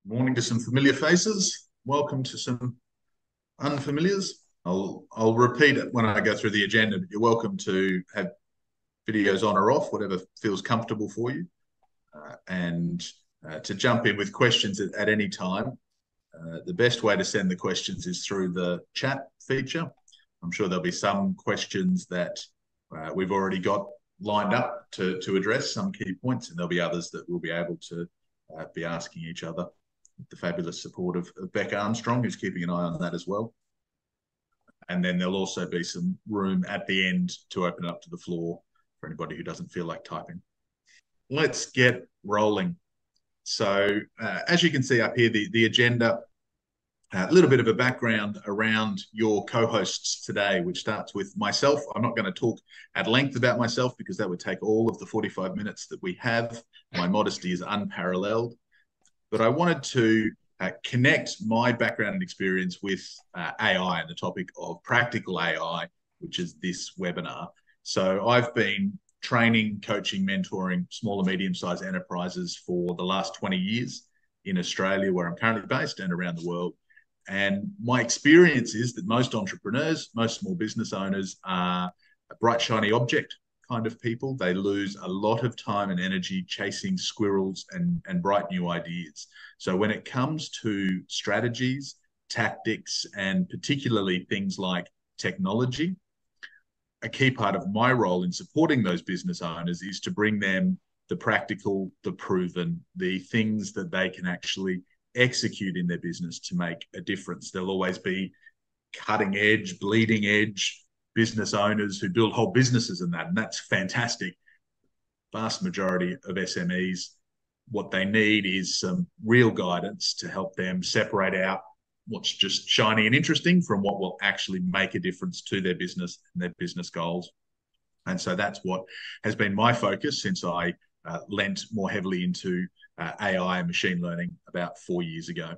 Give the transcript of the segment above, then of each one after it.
Morning to some familiar faces. Welcome to some unfamiliars. I'll repeat it when I go through the agenda, but you're welcome to have videos on or off, whatever feels comfortable for you, and to jump in with questions at any time. The best way to send the questions is through the chat feature. I'm sure there'll be some questions that we've already got lined up to address, some key points, and there'll be others that we'll be able to be asking each other. The fabulous support of Becca Armstrong, who's keeping an eye on that as well. And then there'll also be some room at the end to open it up to the floor for anybody who doesn't feel like typing. Let's get rolling. So as you can see up here, the agenda, a little bit of a background around your co-hosts today, which starts with myself. I'm not going to talk at length about myself because that would take all of the 45 minutes that we have. My modesty is unparalleled. But I wanted to connect my background and experience with AI and the topic of practical AI, which is this webinar. So I've been training, coaching, mentoring small and medium-sized enterprises for the last 20 years in Australia, where I'm currently based, and around the world. And my experience is that most entrepreneurs, most small business owners are a bright, shiny object kind of people. They lose a lot of time and energy chasing squirrels and bright new ideas. So when it comes to strategies, tactics, and particularly things like technology, a key part of my role in supporting those business owners is to bring them the practical, the proven, the things that they can actually execute in their business to make a difference. There'll always be cutting edge, bleeding edge business owners who build whole businesses in that, and that's fantastic. Vast majority of SMEs, what they need is some real guidance to help them separate out what's just shiny and interesting from what will actually make a difference to their business and their business goals. And so that's what has been my focus since I lent more heavily into AI and machine learning about 4 years ago.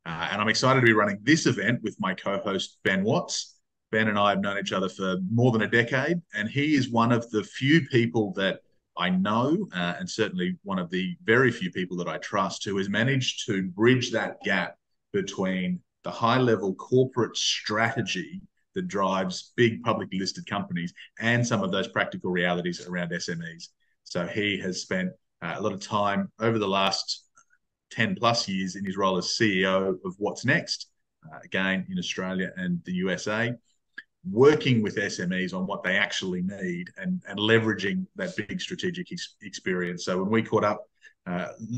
And I'm excited to be running this event with my co-host, Ben Watts. Ben and I have known each other for more than a decade, and he is one of the few people that I know, and certainly one of the very few people that I trust, who has managed to bridge that gap between the high-level corporate strategy that drives big publicly listed companies and some of those practical realities around SMEs. So he has spent a lot of time over the last 10 plus years in his role as CEO of What's Next, again in Australia and the USA, working with SMEs on what they actually need and leveraging that big strategic experience. So when we caught up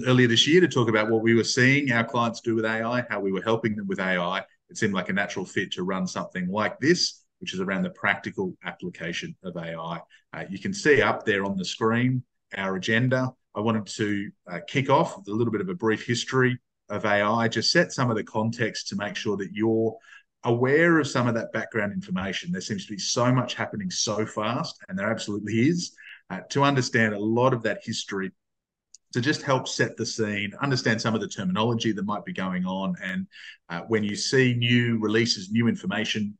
earlier this year to talk about what we were seeing our clients do with AI, how we were helping them with AI, it seemed like a natural fit to run something like this, which is around the practical application of AI. You can see up there on the screen our agenda. I wanted to kick off with a little bit of a brief history of AI, just set some of the context to make sure that you're aware of some of that background information. There seems to be so much happening so fast, and there absolutely is, to understand a lot of that history, to just help set the scene, understand some of the terminology that might be going on. And when you see new releases, new information,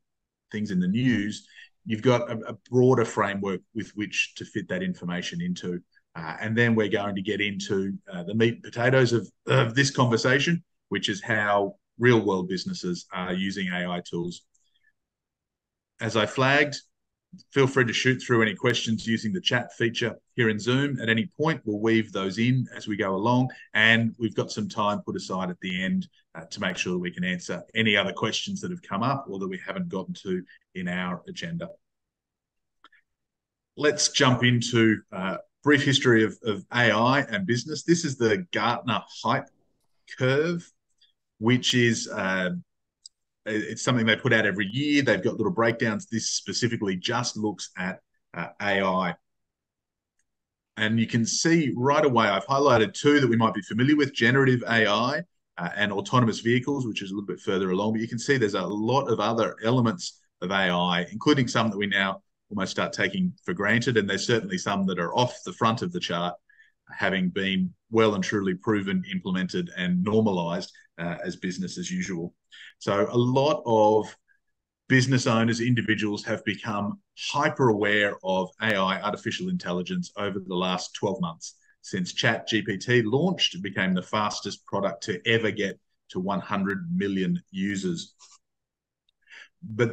things in the news, you've got a broader framework with which to fit that information into. And then we're going to get into the meat and potatoes of this conversation, which is how real world businesses are using AI tools. As I flagged, feel free to shoot through any questions using the chat feature here in Zoom. At any point, we'll weave those in as we go along, and we've got some time put aside at the end to make sure that we can answer any other questions that have come up or that we haven't gotten to in our agenda. Let's jump into brief history of AI and business. This is the Gartner hype curve, which is it's something they put out every year. They've got little breakdowns. This specifically just looks at AI. And you can see right away, I've highlighted two that we might be familiar with, generative AI and autonomous vehicles, which is a little bit further along. But you can see there's a lot of other elements of AI, including some that we now almost start taking for granted. And there's certainly some that are off the front of the chart, having been well and truly proven, implemented, and normalized as business as usual. So a lot of business owners, individuals have become hyper aware of AI, artificial intelligence, over the last 12 months. since ChatGPT launched. It became the fastest product to ever get to 100 million users. But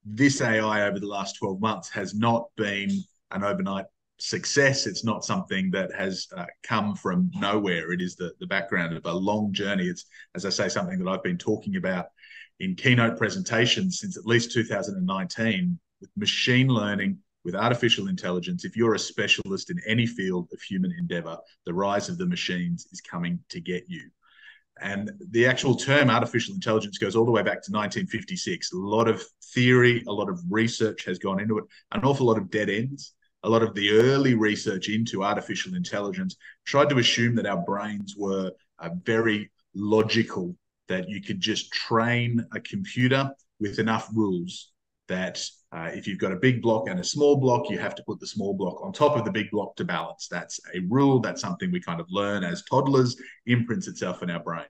this AI over the last 12 months has not been an overnight success. It's not something that has come from nowhere. It is the background of a long journey. It's, as I say, something that I've been talking about in keynote presentations since at least 2019, with machine learning, with artificial intelligence. If you're a specialist in any field of human endeavor, the rise of the machines is coming to get you. And the actual term artificial intelligence goes all the way back to 1956. A lot of theory, a lot of research has gone into it, an awful lot of dead ends. A lot of the early research into artificial intelligence tried to assume that our brains were very logical, that you could just train a computer with enough rules that if you've got a big block and a small block, you have to put the small block on top of the big block to balance. That's a rule. That's something we kind of learn as toddlers, imprints itself in our brain.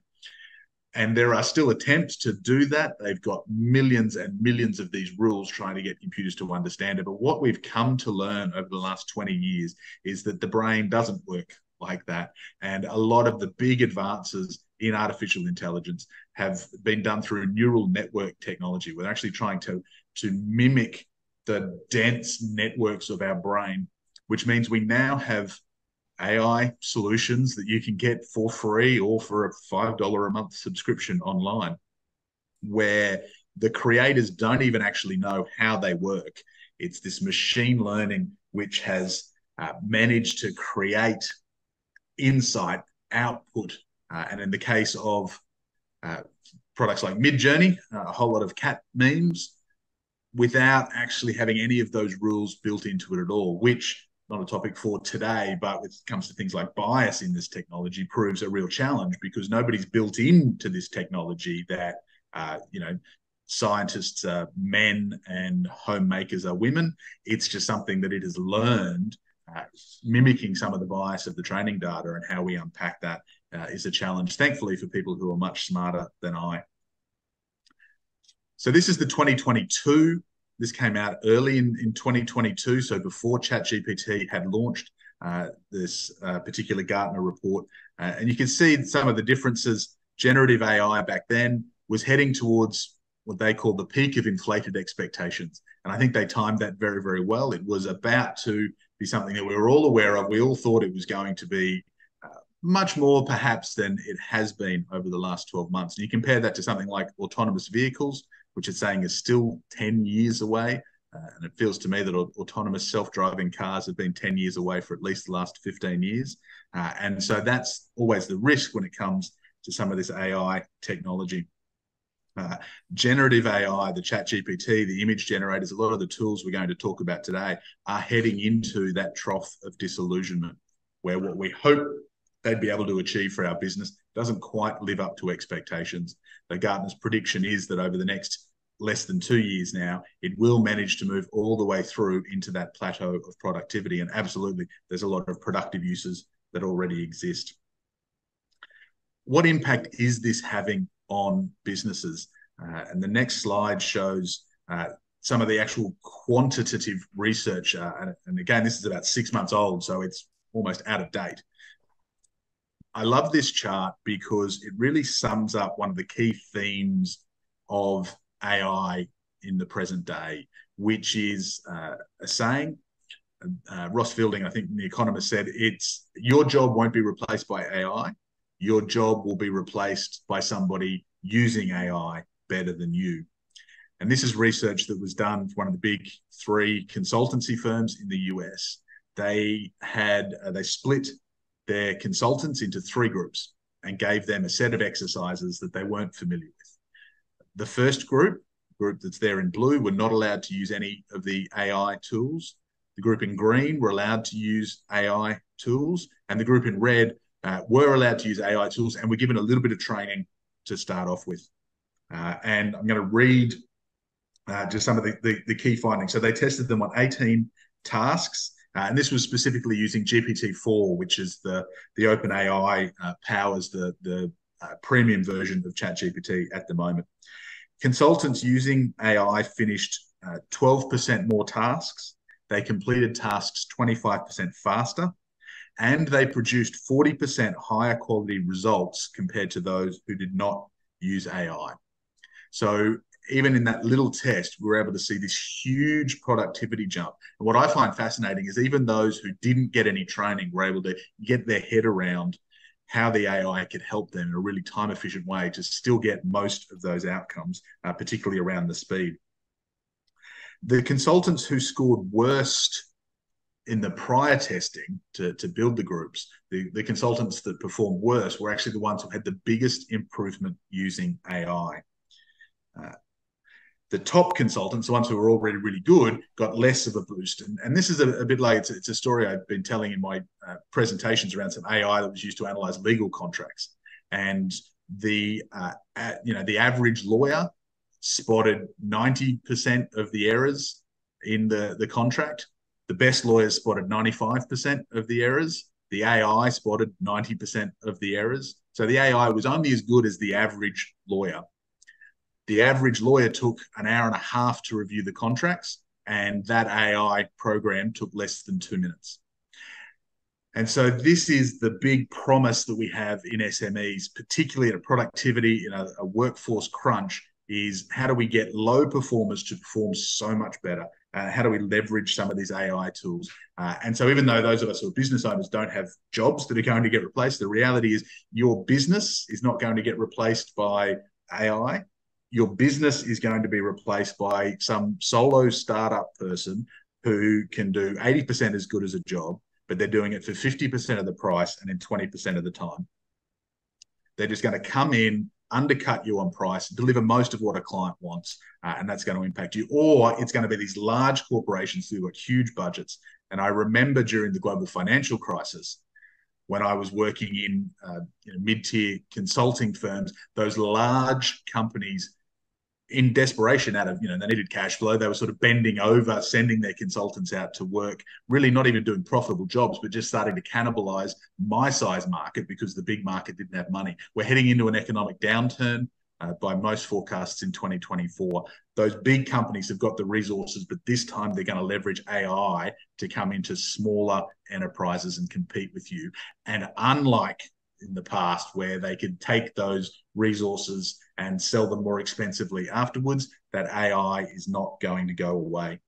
And there are still attempts to do that. They've got millions and millions of these rules trying to get computers to understand it. But what we've come to learn over the last 20 years is that the brain doesn't work like that. And a lot of the big advances in artificial intelligence have been done through neural network technology. We're actually trying to mimic the dense networks of our brain, which means we now have AI solutions that you can get for free or for a $5 a month subscription online, where the creators don't even actually know how they work. It's this machine learning which has managed to create insight, output, and in the case of products like Midjourney, a whole lot of cat memes, without actually having any of those rules built into it at all, which, not a topic for today, but when it comes to things like bias in this technology, proves a real challenge, because nobody's built into this technology that, scientists are men and homemakers are women. It's just something that it has learned, mimicking some of the bias of the training data, and how we unpack that is a challenge, thankfully, for people who are much smarter than I. So this is the 2022. This came out early in 2022, so before ChatGPT had launched this particular Gartner report. And you can see some of the differences. Generative AI back then was heading towards what they call the peak of inflated expectations. And I think they timed that very, very well. It was about to be something that we were all aware of. We all thought it was going to be much more perhaps than it has been over the last 12 months. And you compare that to something like autonomous vehicles, which it's saying is still 10 years away. And it feels to me that autonomous self-driving cars have been 10 years away for at least the last 15 years. And so that's always the risk when it comes to some of this AI technology. Generative AI, the ChatGPT, the image generators, a lot of the tools we're going to talk about today are heading into that trough of disillusionment, where what we hope they'd be able to achieve for our business doesn't quite live up to expectations. The Gartner's prediction is that over the next less than 2 years now, it will manage to move all the way through into that plateau of productivity. And absolutely, there's a lot of productive uses that already exist. What impact is this having on businesses? And the next slide shows some of the actual quantitative research. And again, this is about 6 months old, so it's almost out of date. I love this chart because it really sums up one of the key themes of AI in the present day, which is a saying. Ross Fielding, I think, The Economist, said, "It's your job won't be replaced by AI. Your job will be replaced by somebody using AI better than you." And this is research that was done for one of the big 3 consultancy firms in the US. They split their consultants into 3 groups and gave them a set of exercises that they weren't familiar with. The first group that's there in blue, were not allowed to use any of the AI tools. The group in green were allowed to use AI tools, and the group in red were allowed to use AI tools and were given a little bit of training to start off with. And I'm going to read just some of the key findings. So they tested them on 18 tasks. And this was specifically using GPT-4, which is the OpenAI powers the premium version of ChatGPT at the moment. Consultants using AI finished 12% more tasks. They completed tasks 25% faster, and they produced 40% higher quality results compared to those who did not use AI. So even in that little test, we were able to see this huge productivity jump. And what I find fascinating is even those who didn't get any training were able to get their head around how the AI could help them in a really time-efficient way to still get most of those outcomes, particularly around the speed. The consultants who scored worst in the prior testing to build the groups, the consultants that performed worse were actually the ones who had the biggest improvement using AI. The top consultants, the ones who were already really good, got less of a boost. And this is a bit like, it's a story I've been telling in my presentations around some AI that was used to analyze legal contracts. And the average lawyer spotted 90% of the errors in the contract. The best lawyers spotted 95% of the errors. The AI spotted 90% of the errors. So the AI was only as good as the average lawyer. The average lawyer took an hour and a half to review the contracts, and that AI program took less than 2 minutes. And so this is the big promise that we have in SMEs, particularly in a productivity, in a workforce crunch, is how do we get low performers to perform so much better? How do we leverage some of these AI tools? And so even though those of us who are business owners don't have jobs that are going to get replaced, the reality is your business is not going to get replaced by AI. Your business is going to be replaced by some solo startup person who can do 80% as good as a job, but they're doing it for 50% of the price and in 20% of the time. They're just going to come in, undercut you on price, deliver most of what a client wants, and that's going to impact you. Or it's going to be these large corporations who've got huge budgets. And I remember during the global financial crisis, when I was working in mid-tier consulting firms, those large companies, in desperation out of, they needed cash flow, they were sort of bending over, sending their consultants out to work, really not even doing profitable jobs, but just starting to cannibalize my size market because the big market didn't have money. We're heading into an economic downturn by most forecasts in 2024. Those big companies have got the resources, but this time they're going to leverage AI to come into smaller enterprises and compete with you. And unlike in the past where they could take those resources and sell them more expensively afterwards, that AI is not going to go away.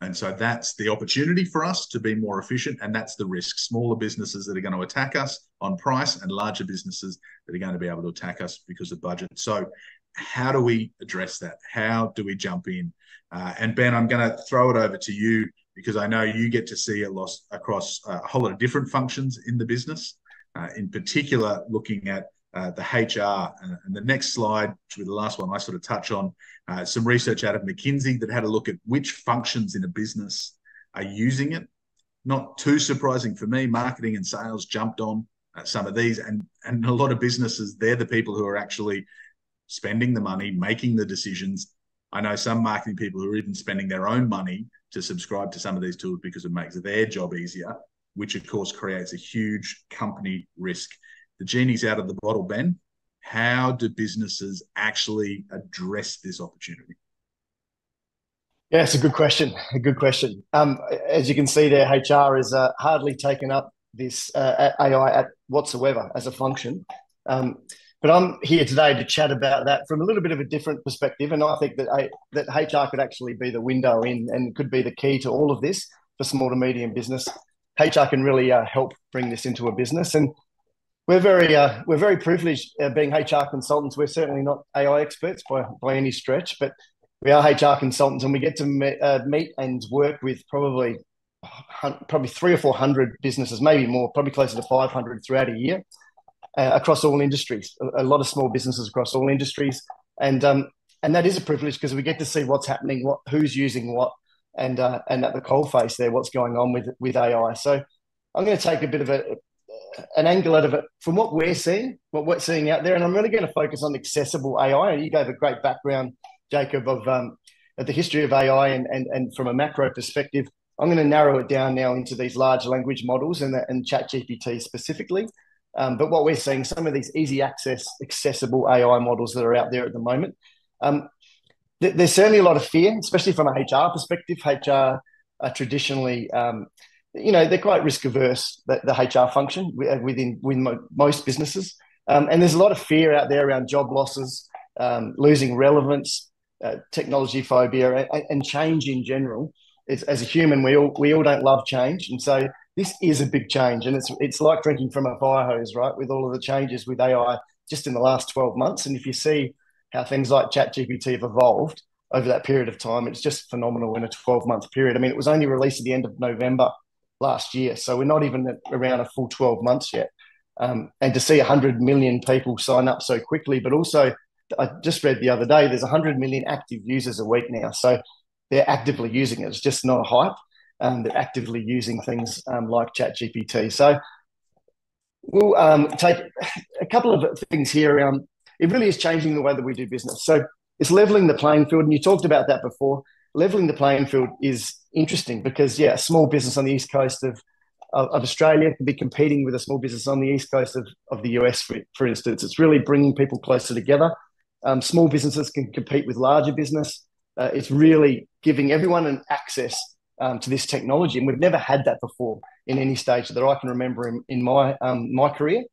And so that's the opportunity for us to be more efficient, and that's the risk. Smaller businesses that are going to attack us on price and larger businesses that are going to be able to attack us because of budget. So how do we address that? How do we jump in? And Ben, I'm going to throw it over to you because I know you get to see it across a whole lot of different functions in the business. In particular, looking at the HR. And the next slide, which will be the last one I sort of touch on, some research out of McKinsey that had a look at which functions in a business are using it. Not too surprising for me, marketing and sales jumped on some of these. And a lot of businesses, they're the people who are actually spending the money, making the decisions. I know some marketing people who are even spending their own money to subscribe to some of these tools because it makes their job easier, which of course creates a huge company risk. The genie's out of the bottle, Ben. How do businesses actually address this opportunity? Yeah, it's a good question. A good question. As you can see there, HR has hardly taken up this AI whatsoever as a function. But I'm here today to chat about that from a little bit of a different perspective. And I think that HR could actually be the window in and could be the key to all of this for small to medium business. HR can really help bring this into a business. And we're very privileged being HR consultants. We're certainly not AI experts by any stretch, but we are HR consultants, and we get to meet and work with probably 300 or 400 businesses, maybe more, probably closer to 500 throughout a year, across all industries. A lot of small businesses across all industries, and that is a privilege because we get to see what's happening, who's using what, and at the coalface there, what's going on with AI. So I'm going to take a bit of an angle out of it from what we're seeing out there, and I'm really going to focus on accessible AI. And you gave a great background, Jacob, of the history of AI and from a macro perspective. I'm going to narrow it down now into these large language models and ChatGPT specifically. But what we're seeing, some of these easy access, accessible AI models that are out there at the moment. There's certainly a lot of fear, especially from a HR perspective. HR are traditionally they're quite risk averse, the HR function within most businesses. And there's a lot of fear out there around job losses, losing relevance, technology phobia, and change in general. As a human, we all don't love change, and so this is a big change, and it's like drinking from a fire hose, right? With all of the changes with AI just in the last 12 months, and if you see how things like ChatGPT have evolved over that period of time, it's just phenomenal in a 12-month period. I mean, it was only released at the end of November last year, so we're not even around a full 12 months yet. And to see 100 million people sign up so quickly, but also I just read the other day, there's 100 million active users a week now. So they're actively using it. It's just not a hype. They're actively using things like ChatGPT. So we'll take a couple of things here. It really is changing the way that we do business. So it's leveling the playing field. And you talked about that before. Leveling the playing field is interesting because, a small business on the East Coast of Australia can be competing with a small business on the East Coast of the US, for instance. It's really bringing people closer together. Small businesses can compete with larger business. It's really giving everyone an access to this technology, and we've never had that before in any stage that I can remember in my career.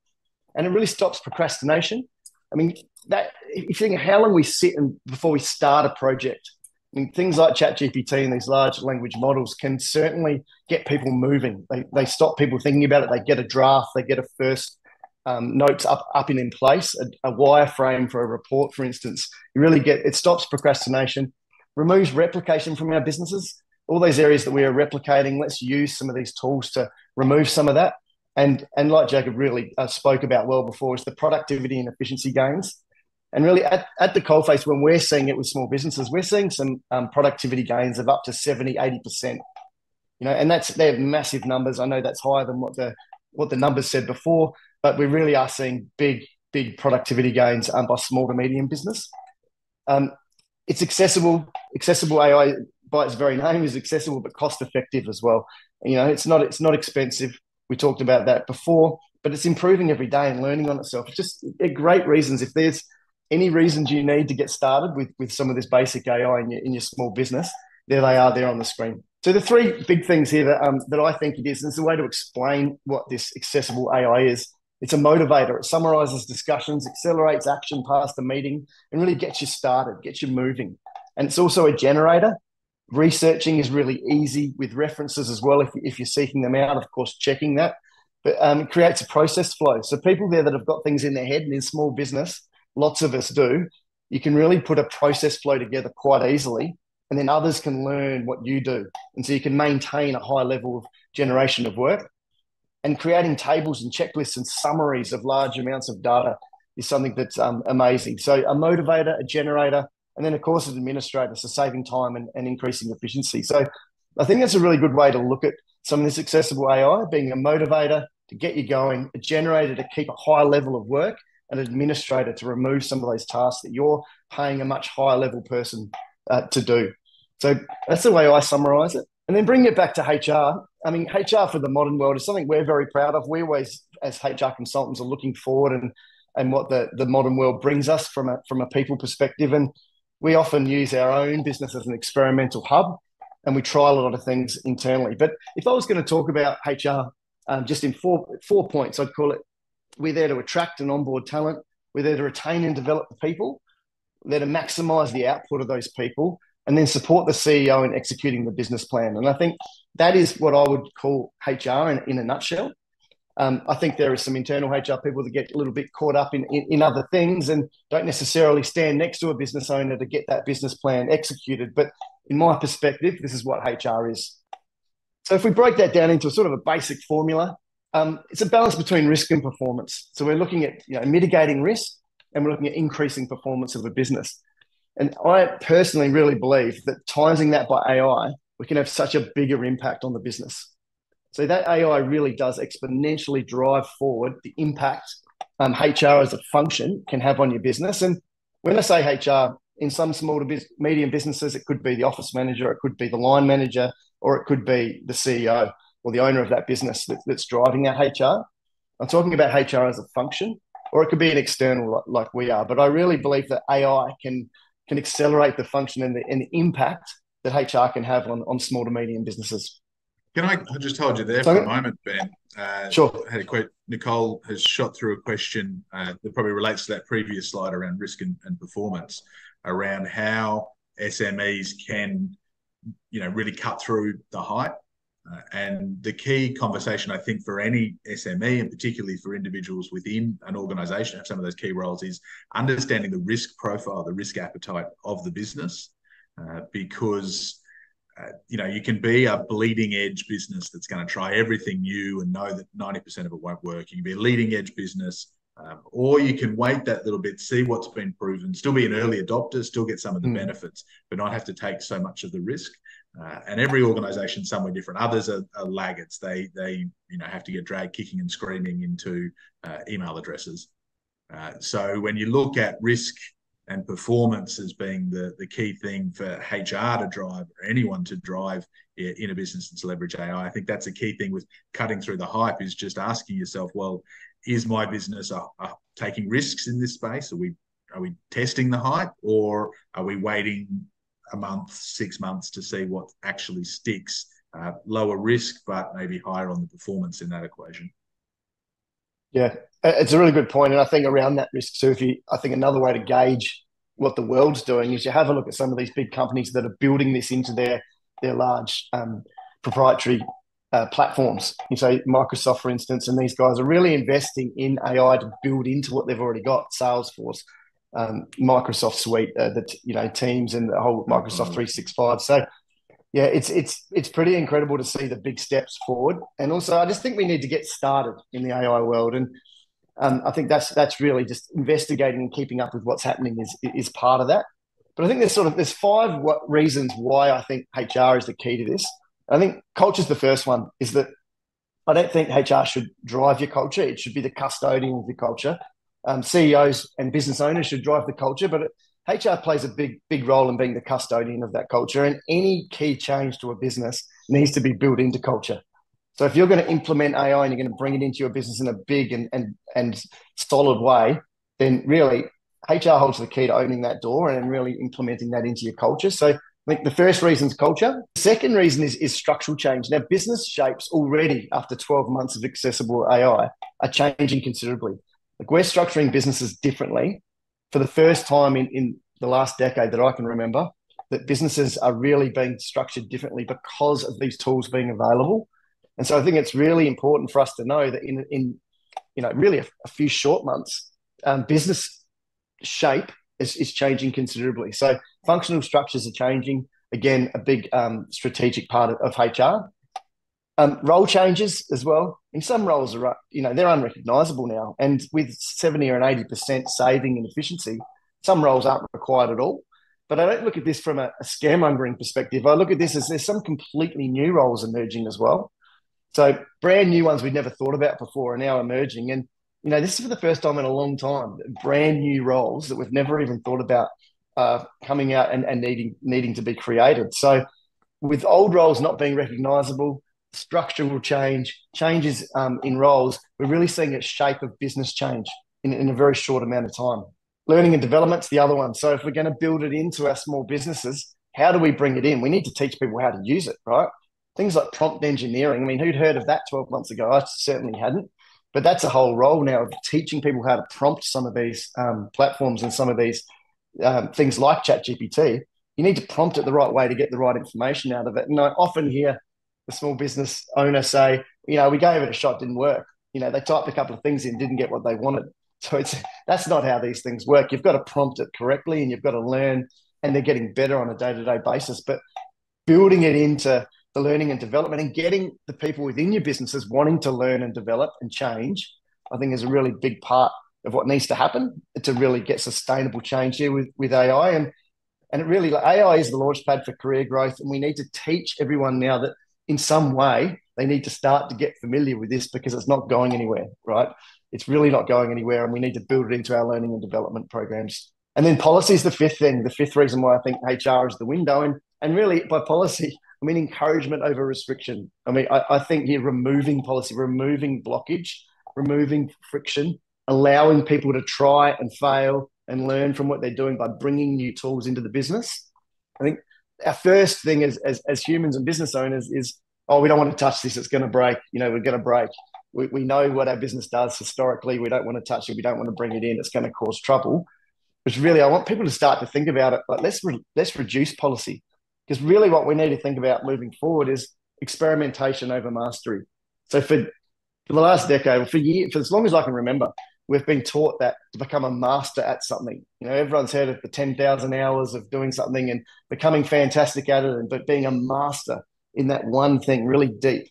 And it really stops procrastination. I mean, that if you think of how long we sit before we start a project, I mean, things like ChatGPT and these large language models can certainly get people moving. They stop people thinking about it. They get a draft. They get a first notes up in place, a wireframe for a report, for instance. It stops procrastination, removes replication from our businesses. All those areas that we are replicating, let's use some of these tools to remove some of that. And like Jacob really spoke about well before, is the productivity and efficiency gains. And really at the coalface, when we're seeing it with small businesses, we're seeing some productivity gains of up to 70, 80%. And they're massive numbers. I know that's higher than what the numbers said before, but we really are seeing big productivity gains by small to medium business. It's accessible. Accessible AI, by its very name, is accessible but cost effective as well. It's not expensive. We talked about that before, but it's improving every day and learning on itself. It's just great reasons. If there's any reasons you need to get started with some of this basic AI in your small business, there they are there on the screen. So the three big things here that I think it is, and it's a way to explain what this accessible AI is. It's a motivator. It summarizes discussions, accelerates action past the meeting, and really gets you started, gets you moving. And it's also a generator. Researching is really easy with references as well if you're seeking them out, of course, checking that. But it creates a process flow. So people there that have got things in their head, and in small business, lots of us do, you can really put a process flow together quite easily, and then others can learn what you do. And so you can maintain a high level of generation of work. And creating tables and checklists and summaries of large amounts of data is something that's amazing. So a motivator, a generator, and then, of course, an administrator, so saving time and increasing efficiency. So I think that's a really good way to look at some of this accessible AI, being a motivator to get you going, a generator to keep a high level of work, and an administrator to remove some of those tasks that you're paying a much higher level person to do. So that's the way I summarize it. And then bring it back to HR. I mean, HR for the modern world is something we're very proud of. We always, as HR consultants, are looking forward and what the modern world brings us from a people perspective. And we often use our own business as an experimental hub, and we trial a lot of things internally. But if I was going to talk about HR just in four points, I'd call it: we're there to attract and onboard talent. We're there to retain and develop the people. We're there to maximize the output of those people, and then support the CEO in executing the business plan. And I think that is what I would call HR in a nutshell. I think there are some internal HR people that get a little bit caught up in other things and don't necessarily stand next to a business owner to get that business plan executed. But in my perspective, this is what HR is. So if we break that down into a sort of a basic formula, it's a balance between risk and performance. So we're looking at mitigating risk, and we're looking at increasing performance of a business. And I personally really believe that timing that by AI, we can have such a bigger impact on the business. So that AI really does exponentially drive forward the impact HR as a function can have on your business. And when I say HR, in some small to medium businesses, it could be the office manager, it could be the line manager, or it could be the CEO or the owner of that business that's driving that HR. I'm talking about HR as a function, or it could be an external like we are. But I really believe that AI can accelerate the function and the impact that HR can have on small to medium businesses. Can I just hold you there for a So, moment, Ben? sure. Had a quote. Nicole has shot through a question that probably relates to that previous slide around risk and performance, around how SMEs can, really cut through the hype. And the key conversation, I think, for any SME, and particularly for individuals within an organisation, have some of those key roles, is understanding the risk profile, the risk appetite of the business, because you can be a bleeding edge business that's going to try everything new and know that 90% of it won't work. You can be a leading edge business, or you can wait that little bit, see what's been proven, still be an early adopter, still get some of the benefits, but not have to take so much of the risk. And every organisation somewhere different. Others are laggards. They have to get dragged kicking and screaming into email addresses. So when you look at risk and performance as being the key thing for HR to drive, or anyone to drive in a business that's leverage AI, I think that's a key thing with cutting through the hype, is just asking yourself, well, is my business taking risks in this space? Are we testing the hype, or are we waiting a month, 6 months to see what actually sticks? Lower risk, but maybe higher on the performance in that equation. Yeah, it's a really good point. And I think around that risk too, I think another way to gauge what the world's doing is you have a look at some of these big companies that are building this into their large proprietary platforms. You say Microsoft, for instance, and these guys are really investing in AI to build into what they've already got. Salesforce, Microsoft Suite, Teams, and the whole Microsoft 365. So yeah, it's pretty incredible to see the big steps forward. And also, I just think we need to get started in the AI world. And I think that's really just investigating and keeping up with what's happening is part of that. But I think there's 5 reasons why I think HR is the key to this. I think culture is the first one, is that I don't think HR should drive your culture. It should be the custodian of the culture. CEOs and business owners should drive the culture, but HR plays a big role in being the custodian of that culture, and any key change to a business needs to be built into culture. So if you're going to implement AI and you're going to bring it into your business in a big and solid way, then really HR holds the key to opening that door and really implementing that into your culture. So I think the first reason is culture. The second reason is structural change. Now, business shapes already after 12 months of accessible AI are changing considerably. Like, we're structuring businesses differently for the first time in the last decade that I can remember, that businesses are really being structured differently because of these tools being available. And so I think it's really important for us to know that in really a few short months, business shape is changing considerably. So functional structures are changing. Again, a big strategic part of HR. Role changes as well. In some roles are, they're unrecognizable now. And with 70 or 80% saving and efficiency, some roles aren't required at all. But I don't look at this from a scaremongering perspective. I look at this as there's some completely new roles emerging as well. So brand new ones we'd never thought about before are now emerging. And, this is for the first time in a long time, brand new roles that we've never even thought about coming out and needing to be created. So with old roles not being recognizable, structural changes in roles, we're really seeing a shape of business change in a very short amount of time. Learning and development's the other one. So if we're going to build it into our small businesses, how do we bring it in? We need to teach people how to use it, right? Things like prompt engineering. I mean, who'd heard of that 12 months ago? I certainly hadn't. But that's a whole role now of teaching people how to prompt some of these platforms and some of these things like ChatGPT. You need to prompt it the right way to get the right information out of it. And I often hear the small business owner say, we gave it a shot, didn't work. They typed a couple of things in, didn't get what they wanted. So that's not how these things work. You've got to prompt it correctly and you've got to learn, and they're getting better on a day-to-day basis. But building it into the learning and development and getting the people within your businesses wanting to learn and develop and change, I think is a really big part of what needs to happen to really get sustainable change here with AI. And it really, AI is the launch pad for career growth. And we need to teach everyone now that in some way they need to start to get familiar with this, because it's not going anywhere, right? It's really not going anywhere, and we need to build it into our learning and development programs. And then policy is the fifth thing, the fifth reason why I think HR is the window. And really, by policy, I mean encouragement over restriction. I mean, I think here removing policy, removing blockage, removing friction, allowing people to try and fail and learn from what they're doing by bringing new tools into the business. I think our first thing as humans and business owners is oh, we don't want to touch this, it's going to break. We're going to break. We know what our business does historically. We don't want to touch it. We don't want to bring it in. It's going to cause trouble. Which really, I want people to start to think about it. Like, let's reduce policy, because really what we need to think about moving forward is experimentation over mastery. So for the last decade, for years, for as long as I can remember, we've been taught that to become a master at something. Everyone's heard of the 10,000 hours of doing something and becoming fantastic at it, but being a master in that one thing really deep.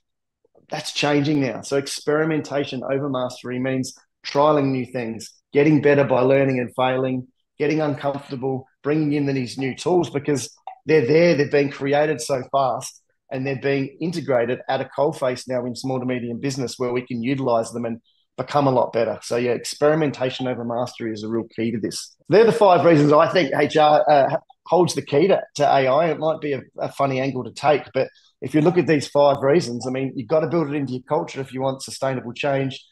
That's changing now. So experimentation over mastery means trialing new things, getting better by learning and failing, getting uncomfortable, bringing in these new tools because they're there, they've been created so fast, and they're being integrated at a coalface now in small to medium business where we can utilize them and become a lot better. So yeah, experimentation over mastery is a real key to this. They're the 5 reasons I think HR holds the key to AI. It might be a funny angle to take, but if you look at these 5 reasons, I mean, you've got to build it into your culture if you want sustainable change,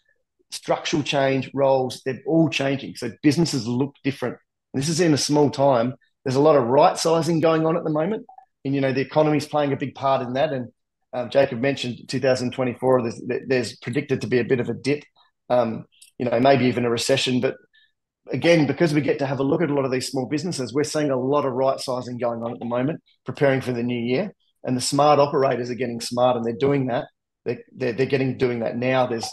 structural change, roles, they're all changing. So businesses look different. And this is in a small time. There's a lot of right sizing going on at the moment. And, the economy is playing a big part in that. And Jacob mentioned 2024, there's predicted to be a bit of a dip, maybe even a recession. But again, because we get to have a look at a lot of these small businesses, we're seeing a lot of right sizing going on at the moment, preparing for the new year. And the smart operators are getting smart, and they're doing that. They're doing that now. There's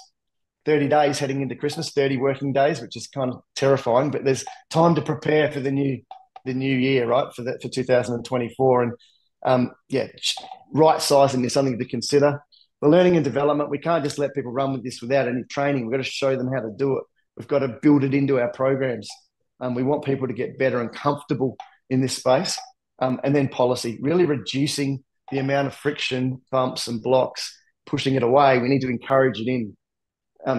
30 days heading into Christmas, 30 working days, which is kind of terrifying. But there's time to prepare for the new year, right? For 2024, and right sizing is something to consider. The learning and development, we can't just let people run with this without any training. We've got to show them how to do it. We've got to build it into our programs. We want people to get better and comfortable in this space. And then policy, really reducing the amount of friction, bumps and blocks, pushing it away. We need to encourage it in.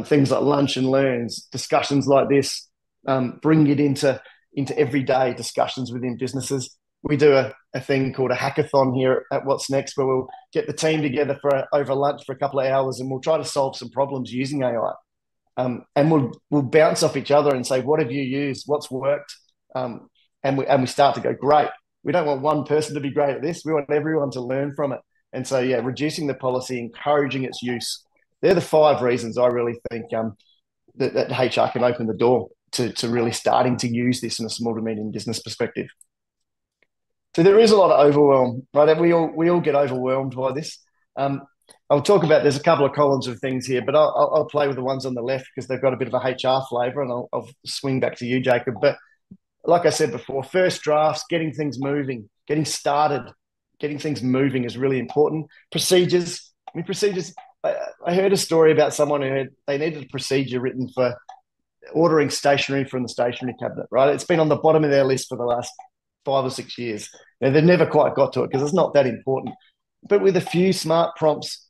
Things like lunch and learns, discussions like this, bring it into everyday discussions within businesses. We do a thing called a hackathon here at What's Next, where we'll get the team together over lunch for a couple of hours, and we'll try to solve some problems using AI. And we'll bounce off each other and say, what have you used? What's worked? And we start to go, great. We don't want one person to be great at this. We want everyone to learn from it. And so, yeah, reducing the policy, encouraging its use. They're the 5 reasons I really think that HR can open the door to really starting to use this in a small to medium business perspective. So there is a lot of overwhelm, right? We all get overwhelmed by this. I'll talk about, there's a couple of columns of things here, but I'll play with the ones on the left because they've got a bit of a HR flavour, and I'll swing back to you, Jacob. But like I said before, first drafts, getting things moving, getting started, getting things moving is really important. Procedures. I mean, procedures. I heard a story about someone who they needed a procedure written for ordering stationery from the stationery cabinet, right? It's been on the bottom of their list for the last 5 or 6 years. And they've never quite got to it because it's not that important. But with a few smart prompts,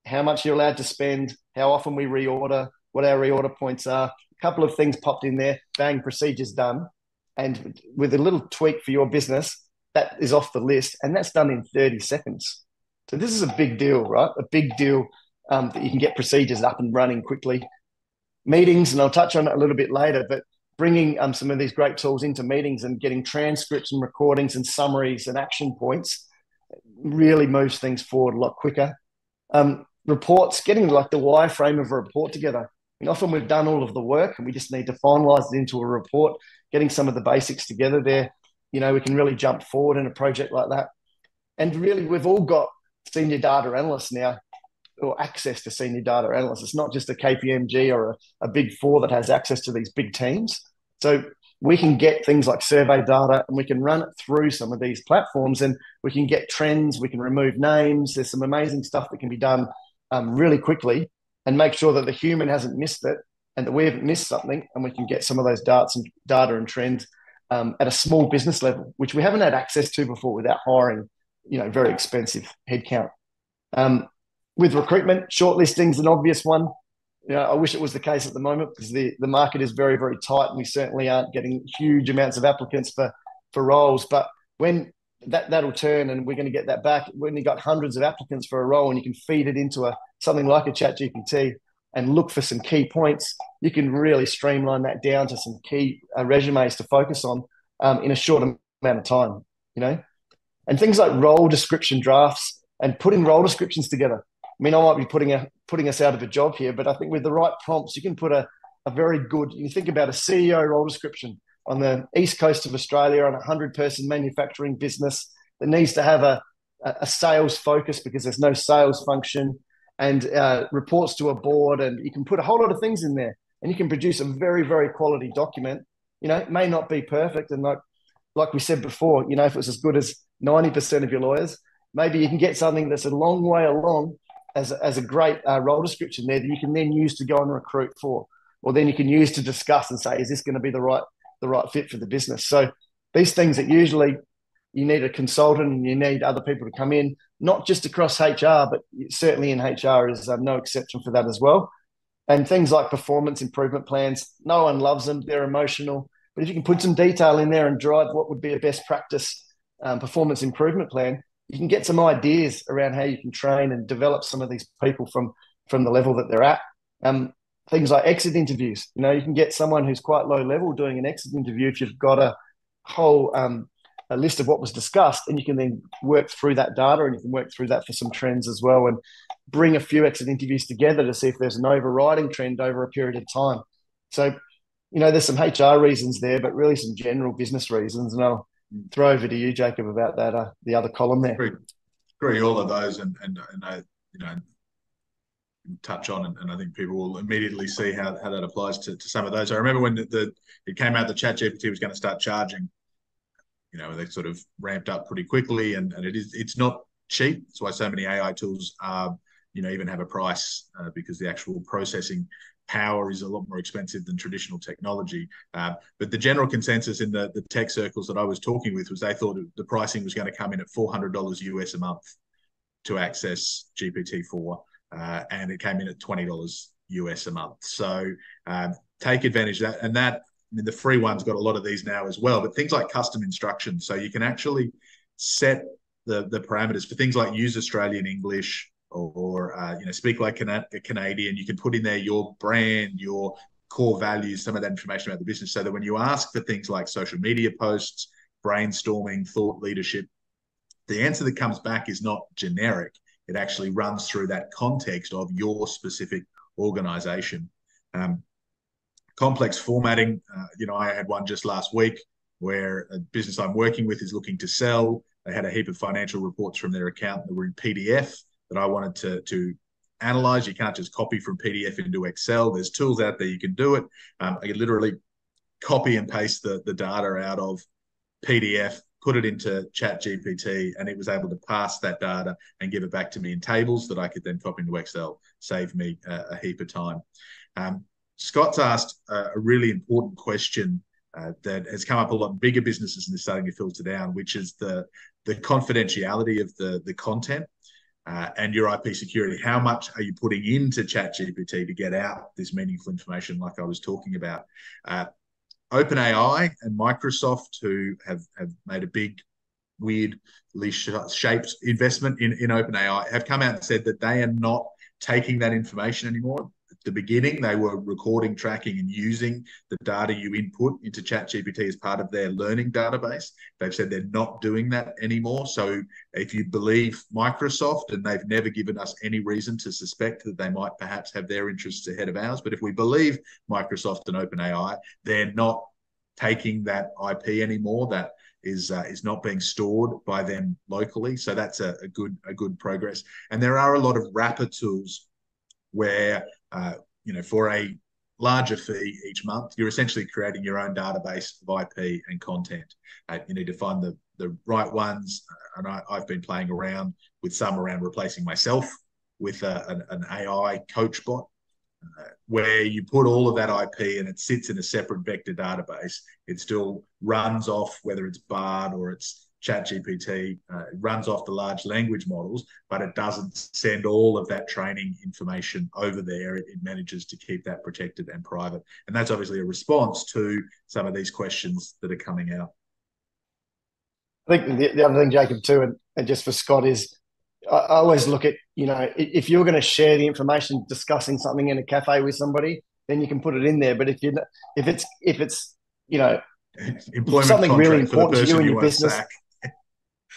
how much you're allowed to spend, how often we reorder, what our reorder points are, a couple of things popped in there, bang, procedure's done. And with a little tweak for your business, that is off the list, and that's done in 30 seconds. So this is a big deal, right? A big deal that you can get procedures up and running quickly. Meetings, and I'll touch on it a little bit later, but bringing some of these great tools into meetings and getting transcripts and recordings and summaries and action points really moves things forward a lot quicker. Reports, getting like the wireframe of a report together. I mean, often we've done all of the work and we just need to finalize it into a report, getting some of the basics together there. We can really jump forward in a project like that. And really, we've all got senior data analysts now, or access to senior data analysts. It's not just a KPMG or a big 4 that has access to these big teams. So we can get things like survey data and we can run it through some of these platforms, and we can get trends, we can remove names. There's some amazing stuff that can be done really quickly and make sure that the human hasn't missed it and that we haven't missed something, and we can get some of those data and trends at a small business level, which we haven't had access to before without hiring, very expensive headcount. With recruitment, shortlisting's an obvious one. I wish it was the case at the moment because the market is very, very tight, and we certainly aren't getting huge amounts of applicants for roles. But when that'll turn and we're going to get that back, when you've got hundreds of applicants for a role and you can feed it into something like a ChatGPT and look for some key points, you can really streamline that down to some key resumes to focus on in a short amount of time, And things like role description drafts, and putting role descriptions together. I mean, I might be putting us out of a job here, but I think with the right prompts, you can put a very good, you think about a CEO role description on the east coast of Australia on a 100-person manufacturing business that needs to have a sales focus because there's no sales function, and reports to a board, and you can put a whole lot of things in there, and you can produce a very, very quality document. You know, it may not be perfect, and like we said before, you know, if it's as good as 90% of your lawyers, maybe you can get something that's a long way along as a great role description there that you can then use to go and recruit for, or then you can use to discuss and say, is this going to be the right fit for the business? So these things that usually you need a consultant and you need other people to come in, not just across HR, but certainly in HR is no exception for that as well. And things like performance improvement plans, no one loves them. They're emotional. But if you can put some detail in there and drive what would be a best practice performance improvement plan, you can get some ideas around how you can train and develop some of these people from the level that they're at. Things like exit interviews. You know, you can get someone who's quite low level doing an exit interview if you've got a whole a list of what was discussed, and you can then work through that data, and you can work through that for some trends as well, and bring a few exit interviews together to see if there's an overriding trend over a period of time. So, you know, there's some HR reasons there, but really some general business reasons. And I'll throw over to you, Jacob, about that the other column there. Agree all of those, and I, you know, touch on, and I think people will immediately see how that applies to some of those. I remember when it came out that ChatGPT was going to start charging. You know, they sort of ramped up pretty quickly, and it's not cheap. That's why so many AI tools you know, even have a price because the actual processing power is a lot more expensive than traditional technology. But the general consensus in the tech circles that I was talking with was they thought the pricing was going to come in at $400 US a month to access GPT-4, and it came in at $20 US a month. So take advantage of that. And that, I mean, the free one's got a lot of these now as well, but things like custom instructions. So you can actually set the parameters for things like use Australian English or you know, speak like a Canadian. You can put in there your brand, your core values, some of that information about the business, so that when you ask for things like social media posts, brainstorming, thought leadership, the answer that comes back is not generic. It actually runs through that context of your specific organization. Complex formatting. You know, I had one just last week where a business I'm working with is looking to sell. They had a heap of financial reports from their account that were in PDF that I wanted to analyze. You can't just copy from PDF into Excel. There's tools out there you can do it. I can literally copy and paste the data out of PDF, put it into ChatGPT, and it was able to pass that data and give it back to me in tables that I could then copy into Excel, save me a heap of time. Scott's asked a really important question that has come up a lot in bigger businesses and is starting to filter down, which is the confidentiality of the content and your IP security. How much are you putting into ChatGPT to get out this meaningful information like I was talking about? OpenAI and Microsoft, who have made a big, weirdly shaped investment in OpenAI, have come out and said that they are not taking that information anymore. At the beginning, they were recording, tracking, and using the data you input into ChatGPT as part of their learning database. They've said they're not doing that anymore. So if you believe Microsoft, and they've never given us any reason to suspect that they might perhaps have their interests ahead of ours, but if we believe Microsoft and OpenAI, they're not taking that IP anymore. That is not being stored by them locally. So that's a good progress. And there are a lot of wrapper tools where you know, for a larger fee each month, you're essentially creating your own database of IP and content. You need to find the right ones. And I've been playing around with some around replacing myself with an AI coach bot, where you put all of that IP and it sits in a separate vector database. It still runs off, whether it's Bard or it's ChatGPT, it runs off the large language models, but it doesn't send all of that training information over there. It manages to keep that protected and private. And that's obviously a response to some of these questions that are coming out. I think the other thing, Jacob, too, and just for Scott, is I always look at, you know, if you're going to share the information discussing something in a cafe with somebody, then you can put it in there. But if it's you know, employment something really important to you and your business.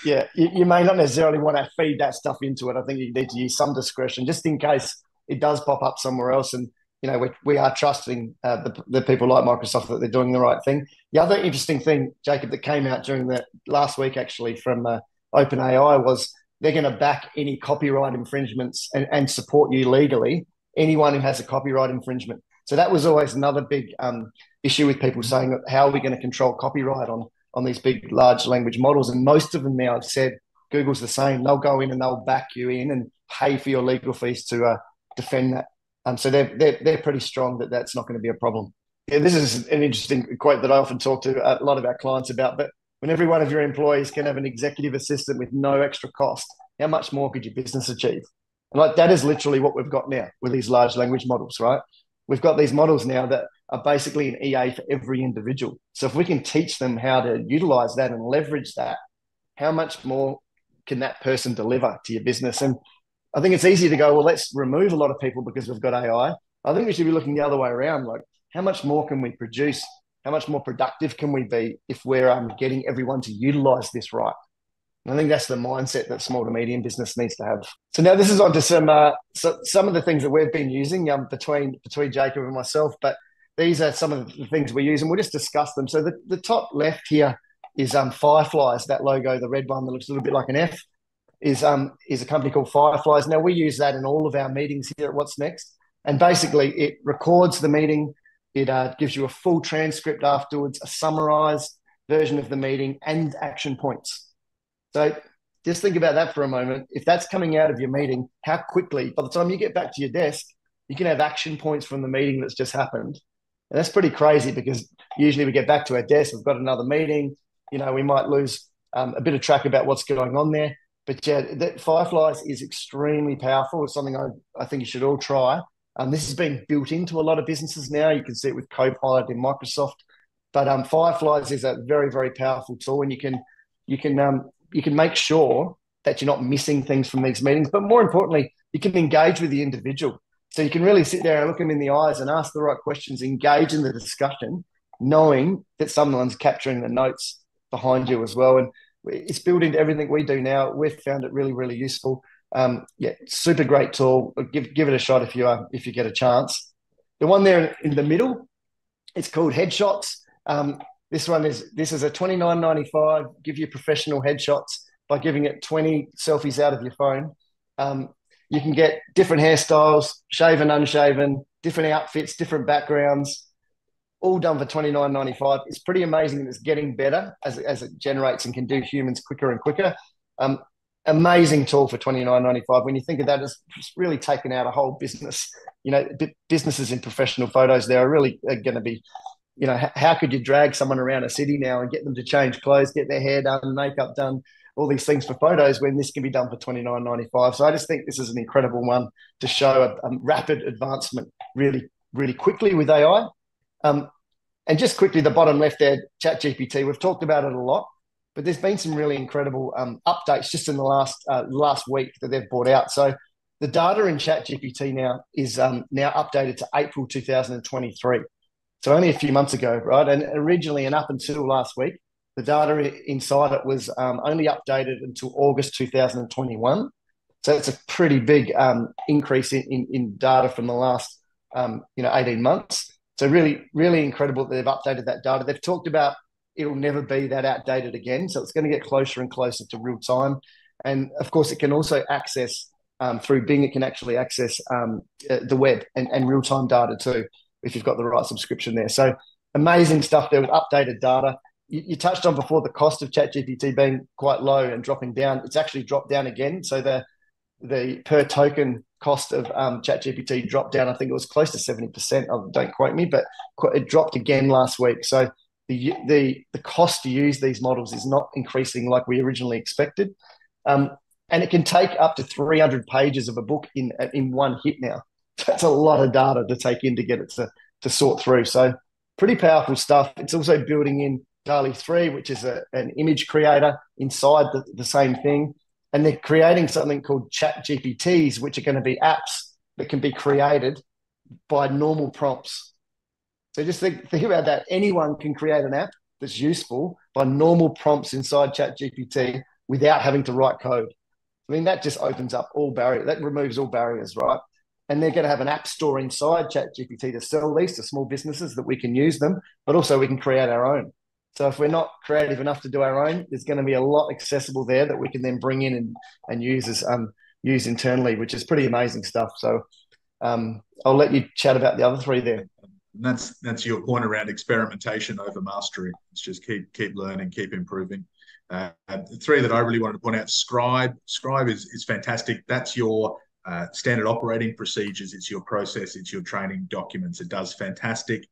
Yeah, you may not necessarily want to feed that stuff into it. I think you need to use some discretion just in case it does pop up somewhere else. And, we are trusting the people like Microsoft that they're doing the right thing. The other interesting thing, Jacob, that came out during the last week actually from OpenAI was they're going to back any copyright infringements and support you legally, anyone who has a copyright infringement. So that was always another big issue with people saying, how are we going to control copyright on these big, large language models? And most of them now have said, Google's the same. They'll go in and they'll back you in and pay for your legal fees to defend that. So they're pretty strong that that's not going to be a problem. Yeah, this is an interesting quote that I often talk to a lot of our clients about. But when every one of your employees can have an executive assistant with no extra cost, how much more could your business achieve? And like that is literally what we've got now with these large language models, right? We've got these models now that are basically an EA for every individual. So if we can teach them how to utilize that and leverage that, how much more can that person deliver to your business? And I think it's easy to go, well, let's remove a lot of people because we've got AI. I think we should be looking the other way around. Like, how much more can we produce? How much more productive can we be if we're getting everyone to utilize this right? And I think that's the mindset that small to medium business needs to have. So now this is on to some of the things that we've been using between Jacob and myself. But these are some of the things we use, and we'll just discuss them. So the top left here is Fireflies. That logo, the red one that looks a little bit like an F, is a company called Fireflies. Now we use that in all of our meetings here at What's Next, and basically it records the meeting. It gives you a full transcript afterwards, a summarized version of the meeting, and action points. So just think about that for a moment. If that's coming out of your meeting, how quickly, by the time you get back to your desk, you can have action points from the meeting that's just happened. And that's pretty crazy because usually we get back to our desk, we've got another meeting, we might lose a bit of track about what's going on there. But yeah, that Fireflies is extremely powerful. It's something I think you should all try. This has been built into a lot of businesses now. You can see it with Copilot in Microsoft. But Fireflies is a very, very powerful tool, and you can make sure that you're not missing things from these meetings. But more importantly, you can engage with the individual. So you can really sit there and look them in the eyes and ask the right questions, engage in the discussion, knowing that someone's capturing the notes behind you as well. And it's built into everything we do now. We've found it really, really useful. Yeah, super great tool. Give it a shot if you get a chance. The one there in the middle, it's called Headshots. This is a $29.95. Give you professional headshots by giving it 20 selfies out of your phone. You can get different hairstyles, shaven, unshaven, different outfits, different backgrounds, all done for $29.95. It's pretty amazing, and it's getting better as it generates and can do humans quicker and quicker. Amazing tool for $29.95. When you think of that, it's really taken out a whole business. Businesses in professional photos there are really going to be, how could you drag someone around a city now and get them to change clothes, get their hair done, makeup done, all these things for photos when this can be done for $29.95. So I just think this is an incredible one to show a rapid advancement really, really quickly with AI. And just quickly, the bottom left there, ChatGPT, we've talked about it a lot, but there's been some really incredible updates just in the last week that they've brought out. So the data in ChatGPT now is now updated to April 2023. So only a few months ago, right? And originally, and up until last week, the data inside it was only updated until August 2021. So it's a pretty big increase in data from the last 18 months. So really, really incredible that they've updated that data. They've talked about it'll never be that outdated again. So it's going to get closer and closer to real time. And of course, it can also access through Bing, it can actually access the web and real time data too, if you've got the right subscription there. So amazing stuff there with updated data. You touched on before the cost of ChatGPT being quite low and dropping down. It's actually dropped down again. So the per token cost of ChatGPT dropped down. I think it was close to 70%. Don't quote me, but it dropped again last week. So the cost to use these models is not increasing like we originally expected. And it can take up to 300 pages of a book in one hit now. That's a lot of data to take in to get it to sort through. So pretty powerful stuff. It's also building in DALL-E 3, which is an image creator inside the same thing. And they're creating something called Chat GPTs, which are going to be apps that can be created by normal prompts. So just think about that. Anyone can create an app that's useful by normal prompts inside Chat GPT without having to write code. I mean, that just opens up all barriers. That removes all barriers, right? And they're going to have an app store inside ChatGPT to sell these to small businesses that we can use them, but also we can create our own. So if we're not creative enough to do our own, there's going to be a lot accessible there that we can then bring in and use as use internally, which is pretty amazing stuff. So I'll let you chat about the other three there. And that's your point around experimentation over mastery. It's just keep learning, keep improving. The three that I really wanted to point out: Scribe. Scribe is fantastic. That's your standard operating procedures. It's your process. It's your training documents. It does fantastic.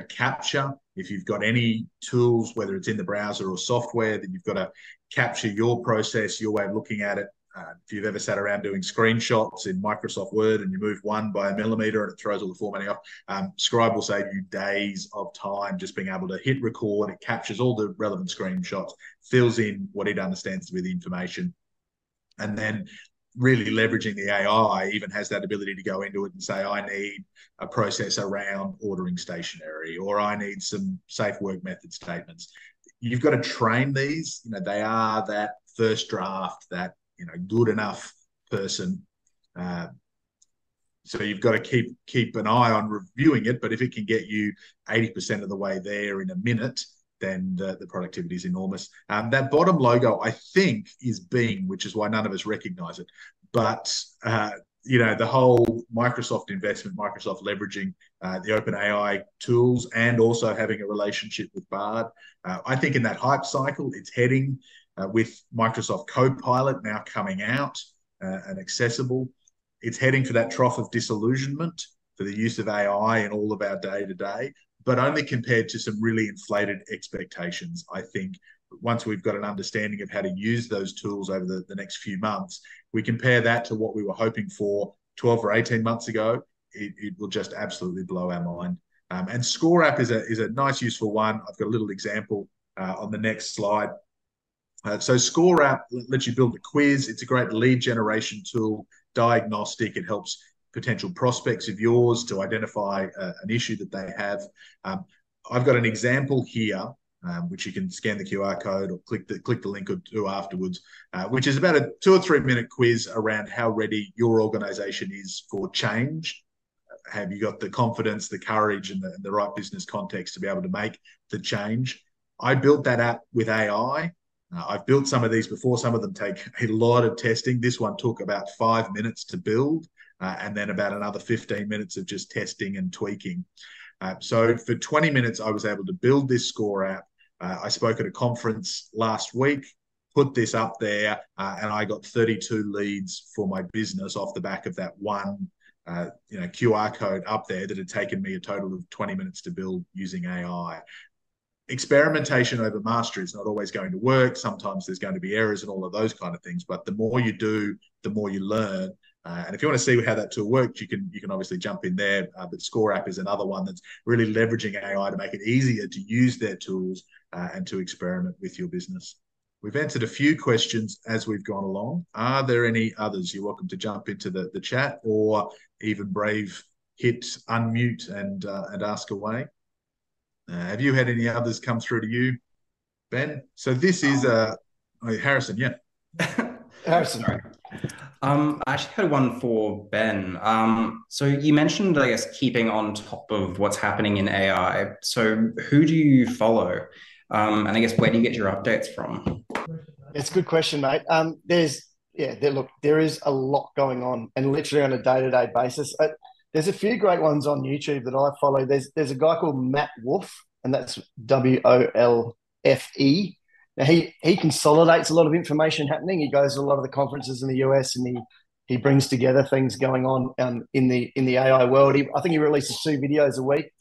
Capture. If you've got any tools, whether it's in the browser or software, that you've got to capture your process, your way of looking at it. If you've ever sat around doing screenshots in Microsoft Word and you move one by a millimeter and it throws all the formatting off, Scribe will save you days of time just being able to hit record. It captures all the relevant screenshots, fills in what it understands to be the information, and then really leveraging the AI even has that ability to go into it and say, I need a process around ordering stationery, or I need some safe work method statements. You've got to train these. They are that first draft, that good enough person. So you've got to keep an eye on reviewing it. But if it can get you 80% of the way there in a minute, then the productivity is enormous. That bottom logo, I think, is Bing, which is why none of us recognize it. But the whole Microsoft investment, Microsoft leveraging the OpenAI tools and also having a relationship with Bard. I think in that hype cycle, it's heading with Microsoft Copilot now coming out and accessible. It's heading for that trough of disillusionment for the use of AI in all of our day-to-day, but only compared to some really inflated expectations. I think once we've got an understanding of how to use those tools over the next few months, we compare that to what we were hoping for 12 or 18 months ago, it will just absolutely blow our mind. And Score App is a nice, useful one. I've got a little example on the next slide. So Score App lets you build a quiz. It's a great lead generation tool, diagnostic. It helps potential prospects of yours to identify an issue that they have. I've got an example here, which you can scan the QR code or click the link or two afterwards, which is about a 2 or 3 minute quiz around how ready your organization is for change. Have you got the confidence, the courage, and the right business context to be able to make the change? I built that app with AI. I've built some of these before. Some of them take a lot of testing. This one took about 5 minutes to build, and then about another 15 minutes of just testing and tweaking. So for 20 minutes, I was able to build this Score app. I spoke at a conference last week, put this up there, and I got 32 leads for my business off the back of that one QR code up there that had taken me a total of 20 minutes to build using AI. Experimentation over mastery is not always going to work. Sometimes there's going to be errors and all of those kind of things. But the more you do, the more you learn. And if you want to see how that tool works, you can obviously jump in there. But Score App is another one that's really leveraging AI to make it easier to use their tools and to experiment with your business. We've answered a few questions as we've gone along. Are there any others? You're welcome to jump into the chat, or even brave hit unmute and ask away. Have you had any others come through to you, Ben? So this is Harrison, yeah. Harrison. Sorry. I actually had one for Ben. So you mentioned, I guess, keeping on top of what's happening in AI. So who do you follow? And I guess, where do you get your updates from? It's a good question, mate. There is a lot going on, and literally on a day-to-day basis. There's a few great ones on YouTube that I follow. There's a guy called Matt Wolfe, and that's WOLFE. Now he consolidates a lot of information happening. He goes to a lot of the conferences in the US, and he brings together things going on in the AI world. I think he releases 2 videos a week.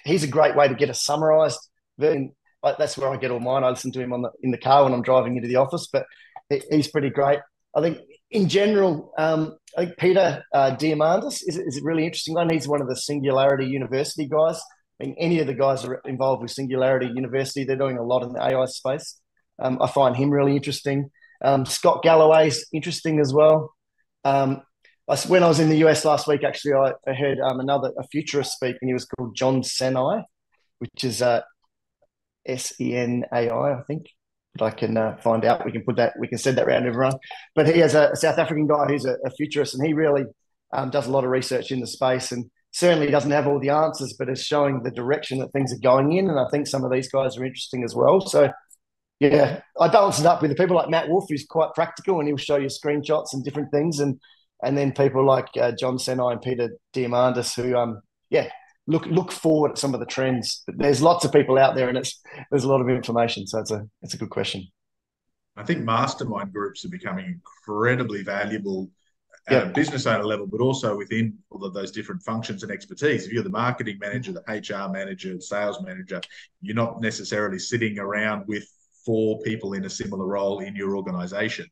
He's a great way to get a summarized version. That's where I get all mine. I listen to him in the car when I'm driving into the office, but he's pretty great. I think in general, I think Peter Diamandis is a really interesting one. He's one of the Singularity University guys. I mean, any of the guys are involved with Singularity University. They're doing a lot in the AI space. I find him really interesting. Scott Galloway's interesting as well. When I was in the US last week, actually, I heard a futurist speak, and he was called John Senai, which is Senai, I think. that I can find out. We can send that around to everyone. But he has a South African guy who's a futurist, and he really does a lot of research in the space, and certainly doesn't have all the answers, but is showing the direction that things are going in. And I think some of these guys are interesting as well. So yeah, I balance it up with the people like Matt Wolf, who's quite practical, and he'll show you screenshots and different things, and then people like John Senai and Peter Diamandis, who look forward at some of the trends. But there's lots of people out there, and there's a lot of information. So it's a good question. I think mastermind groups are becoming incredibly valuable at a business owner level, but also within all of those different functions and expertise. If you're the marketing manager, the HR manager, the sales manager, you're not necessarily sitting around with 4 people in a similar role in your organization.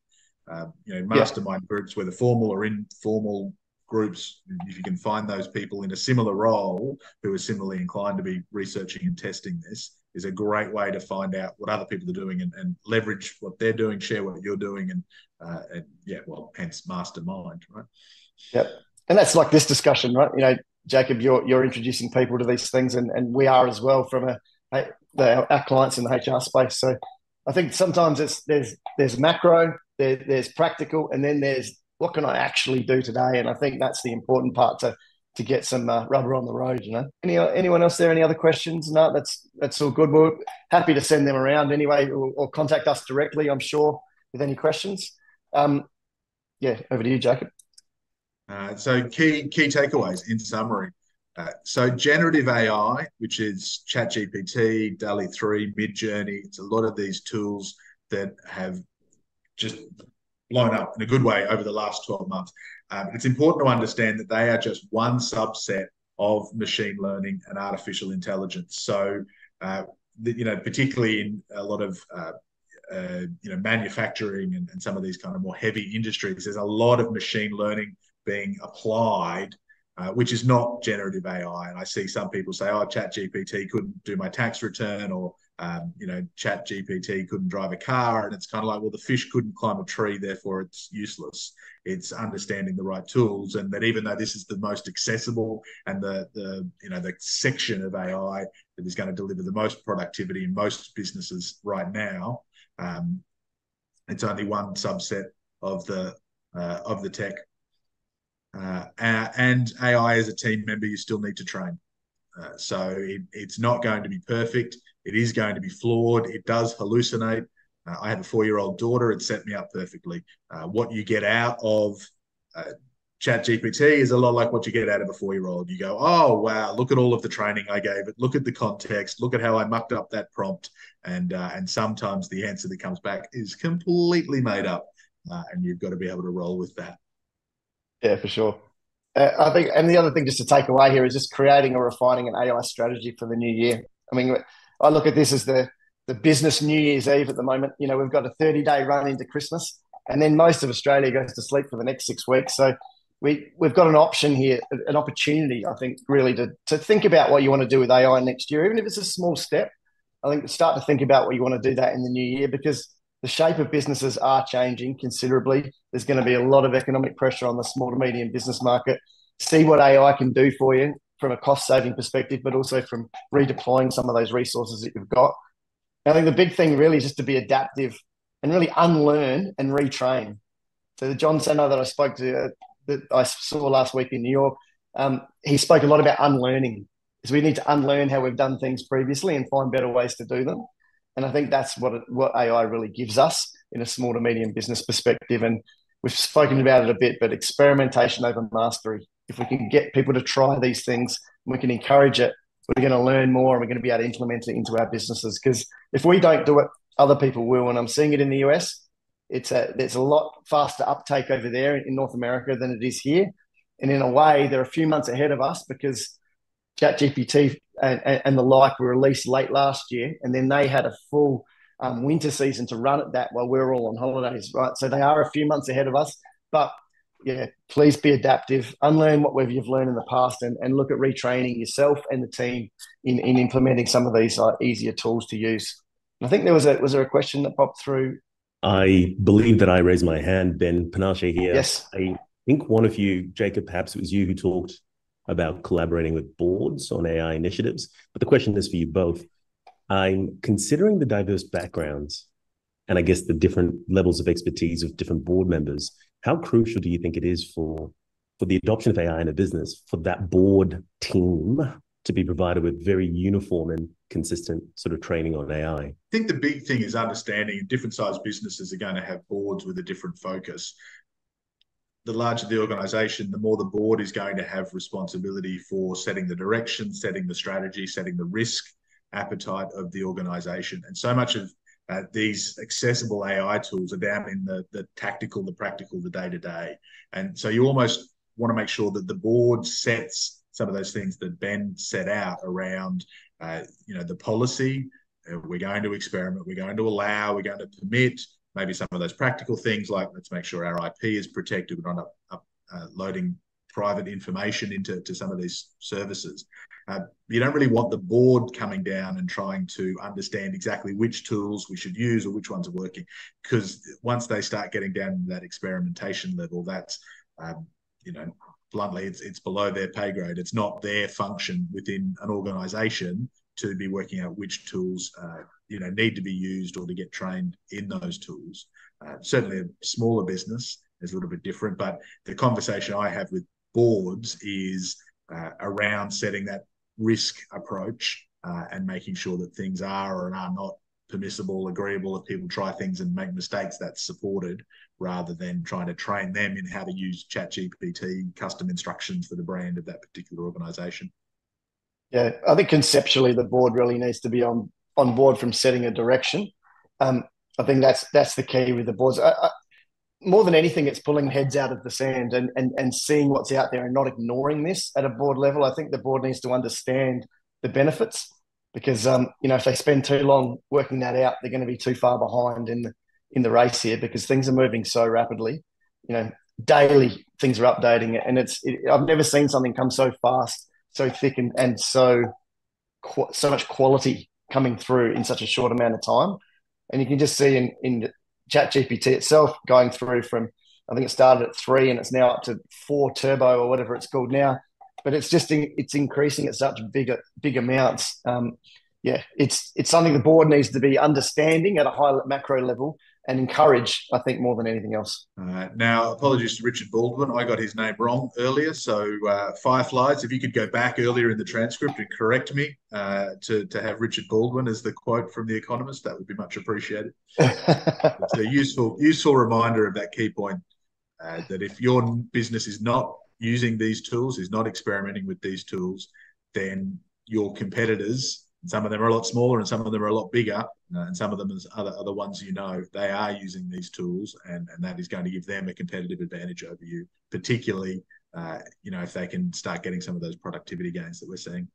Mastermind groups, whether formal or informal groups, if you can find those people in a similar role who are similarly inclined to be researching and testing this, is a great way to find out what other people are doing and leverage what they're doing, share what you're doing, and hence mastermind, right? Yep. And that's like this discussion, right? Jacob, you're introducing people to these things, and we are as well from our clients in the HR space. So I think sometimes there's macro, there's practical, and then there's what can I actually do today? And I think that's the important part to get some rubber on the road. Anyone else there? Any other questions? No, that's all good. We're happy to send them around anyway, or contact us directly, I'm sure, with any questions. Over to you, Jacob. So key takeaways in summary. So generative AI, which is ChatGPT, DALL-E 3, Midjourney, it's a lot of these tools that have just blown up in a good way over the last 12 months. It's important to understand that they are just one subset of machine learning and artificial intelligence. So, particularly in a lot of manufacturing and some of these kind of more heavy industries, there's a lot of machine learning being applied, which is not generative AI. And I see some people say, "Oh, ChatGPT couldn't do my tax return," or ChatGPT couldn't drive a car. And it's kind of like, well, the fish couldn't climb a tree, therefore it's useless. It's understanding the right tools, and that even though this is the most accessible and the section of AI that is going to deliver the most productivity in most businesses right now, it's only one subset of the tech. And AI as a team member, you still need to train. So it's not going to be perfect. It is going to be flawed. It does hallucinate. I have a 4-year-old daughter. It set me up perfectly. What you get out of ChatGPT is a lot like what you get out of a 4-year-old. You go, "Oh, wow, look at all of the training I gave it. Look at the context. Look at how I mucked up that prompt." And sometimes the answer that comes back is completely made up, and you've got to be able to roll with that. Yeah, for sure. I think, and the other thing just to take away here is just creating or refining an AI strategy for the new year. I mean, I look at this as the business New Year's Eve at the moment. We've got a 30-day run into Christmas, and then most of Australia goes to sleep for the next 6 weeks. So we've got an option here, an opportunity, I think, really to think about what you want to do with AI next year, even if it's a small step. I think start to think about what you want to do that in the new year, because the shape of businesses are changing considerably. There's going to be a lot of economic pressure on the small to medium business market. See what AI can do for you from a cost-saving perspective, but also from redeploying some of those resources that you've got. I think the big thing really is just to be adaptive and really unlearn and retrain. So the John Senai that I spoke to, that I saw last week in New York, he spoke a lot about unlearning, because we need to unlearn how we've done things previously and find better ways to do them. And I think that's what AI really gives us in a small to medium business perspective. And we've spoken about it a bit, but experimentation over mastery. If we can get people to try these things and we can encourage it, we're going to learn more and we're going to be able to implement it into our businesses. Because if we don't do it, other people will. And I'm seeing it in the US. There's a lot faster uptake over there in North America than it is here. And in a way, they're a few months ahead of us, because ChatGPT and the like were released late last year, and then they had a full winter season to run at that while we're all on holidays, right? So they are a few months ahead of us. But yeah, please be adaptive, unlearn what you've learned in the past, and look at retraining yourself and the team in implementing some of these easier tools to use. And I think was there a question that popped through? I believe that I raised my hand. Ben Panache here. Yes. I think one of you, Jacob, perhaps it was you who talked about collaborating with boards on AI initiatives. But the question is for you both. I'm considering the diverse backgrounds and I guess the different levels of expertise of different board members, how crucial do you think it is for the adoption of AI in a business for that board team to be provided with very uniform and consistent sort of training on AI? I think the big thing is understanding different sized businesses are going to have boards with a different focus. The larger the organization, the more the board is going to have responsibility for setting the direction, setting the strategy, setting the risk appetite of the organization. And so much of these accessible AI tools are down in the tactical, the practical, the day-to-day. And so you almost want to make sure that the board sets some of those things that Ben set out around, the policy. We're going to experiment, we're going to allow, we're going to permit, maybe some of those practical things like let's make sure our IP is protected, we're not loading private information into some of these services. You don't really want the board coming down and trying to understand exactly which tools we should use or which ones are working, because once they start getting down to that experimentation level, that's, bluntly, it's below their pay grade. It's not their function within an organisation to be working out which tools need to be used or to get trained in those tools. Certainly a smaller business is a little bit different, but the conversation I have with boards is around setting that risk approach and making sure that things are or are not permissible, agreeable. If people try things and make mistakes, that's supported, rather than trying to train them in how to use ChatGPT custom instructions for the brand of that particular organisation. Yeah, I think conceptually the board really needs to be on board from setting a direction. I think that's the key with the boards. More than anything, it's pulling heads out of the sand and seeing what's out there and not ignoring this at a board level. I think the board needs to understand the benefits, because if they spend too long working that out, they're going to be too far behind in the race here, because things are moving so rapidly. Daily things are updating, and I've never seen something come so fast, so thick, and so much quality coming through in such a short amount of time. And you can just see in ChatGPT itself going through from, I think it started at 3 and it's now up to 4 turbo or whatever it's called now. But it's increasing at such big amounts. It's something the board needs to be understanding at a high macro level and encourage, I think, more than anything else. Now, apologies to Richard Baldwin. I got his name wrong earlier. So Fireflies, if you could go back earlier in the transcript and correct me to have Richard Baldwin as the quote from The Economist, that would be much appreciated. It's a useful reminder of that key point, that if your business is not using these tools, is not experimenting with these tools, then your competitors, some of them are a lot smaller and some of them are a lot bigger, and some of them are the ones they are using these tools, and that is going to give them a competitive advantage over you, particularly if they can start getting some of those productivity gains that we're seeing.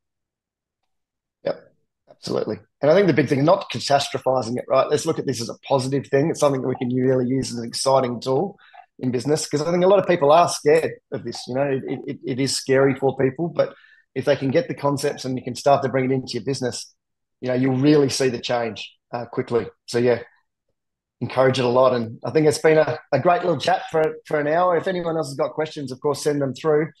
Yep, absolutely. And I think the big thing, not catastrophizing it, right? Let's look at this as a positive thing. It's something that we can really use as an exciting tool in business, because I think a lot of people are scared of this. It is scary for people, but if they can get the concepts and you can start to bring it into your business, you'll really see the change quickly. So yeah, encourage it a lot. And I think it's been a great little chat for an hour. If anyone else has got questions, of course, send them through.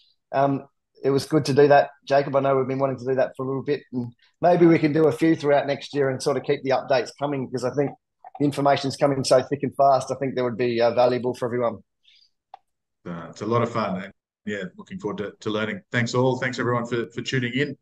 It was good to do that, Jacob. I know we've been wanting to do that for a little bit, and maybe we can do a few throughout next year and sort of keep the updates coming, because I think the information's coming so thick and fast. I think that would be valuable for everyone. It's a lot of fun. And yeah, looking forward to learning. Thanks all. Thanks everyone for tuning in.